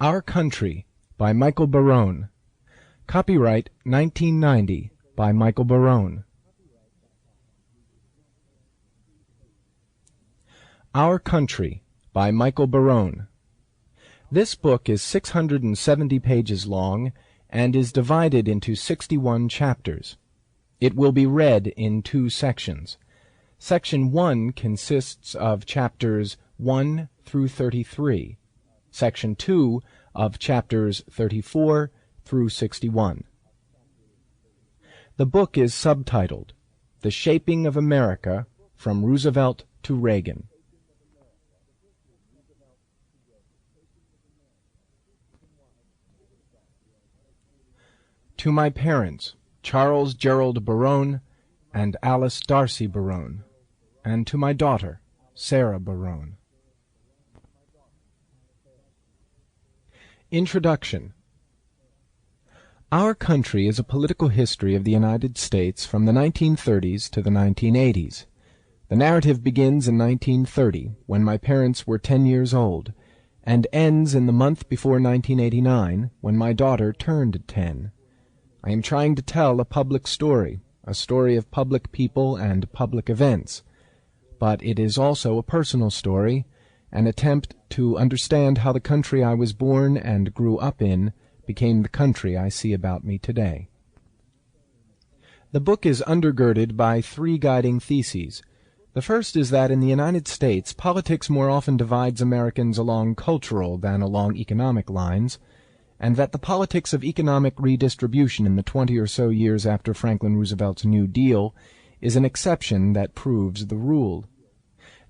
Our Country by Michael Barone. Copyright 1990 by Michael Barone. Our Country by Michael Barone. This book is 670 pages long and is divided into 61 chapters. It will be read in two sections. Section 1 consists of chapters 1 through 33. Section 2 of chapters 34 through 61. The book is subtitled, The Shaping of America from Roosevelt to Reagan. To my parents, Charles Gerald Barone and Alice Darcy Barone, and to my daughter, Sarah Barone. Introduction. Our Country is a political history of the United States from the 1930s to the 1980s. The narrative begins in 1930, when my parents were 10 years old, and ends in the month before 1989, when my daughter turned 10. I am trying to tell a public story, a story of public people and public events, but it is also a personal story, an attempt to understand how the country I was born and grew up in became the country I see about me today. The book is undergirded by three guiding theses. The first is that in the United States, politics more often divides Americans along cultural than along economic lines, and that the politics of economic redistribution in the 20 or so years after Franklin Roosevelt's New Deal is an exception that proves the rule.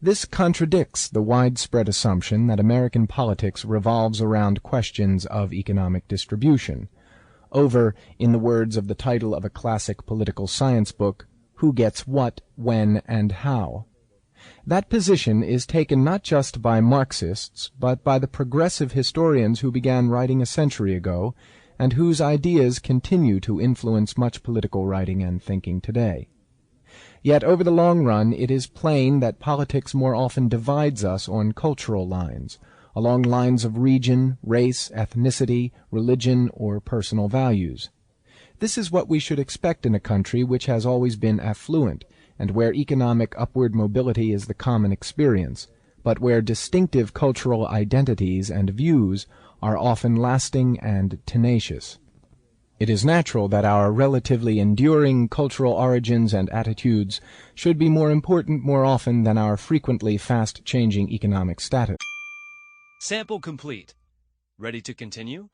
This contradicts the widespread assumption that American politics revolves around questions of economic distribution, over, in the words of the title of a classic political science book, who gets what, when, and how. That position is taken not just by Marxists, but by the progressive historians who began writing a century ago, and whose ideas continue to influence much political writing and thinking today. Yet over the long run it is plain that politics more often divides us on cultural lines, along lines of region, race, ethnicity, religion, or personal values. This is what we should expect in a country which has always been affluent, and where economic upward mobility is the common experience, but where distinctive cultural identities and views are often lasting and tenacious. It is natural that our relatively enduring cultural origins and attitudes should be more important more often than our frequently fast-changing economic status. Sample complete. Ready to continue?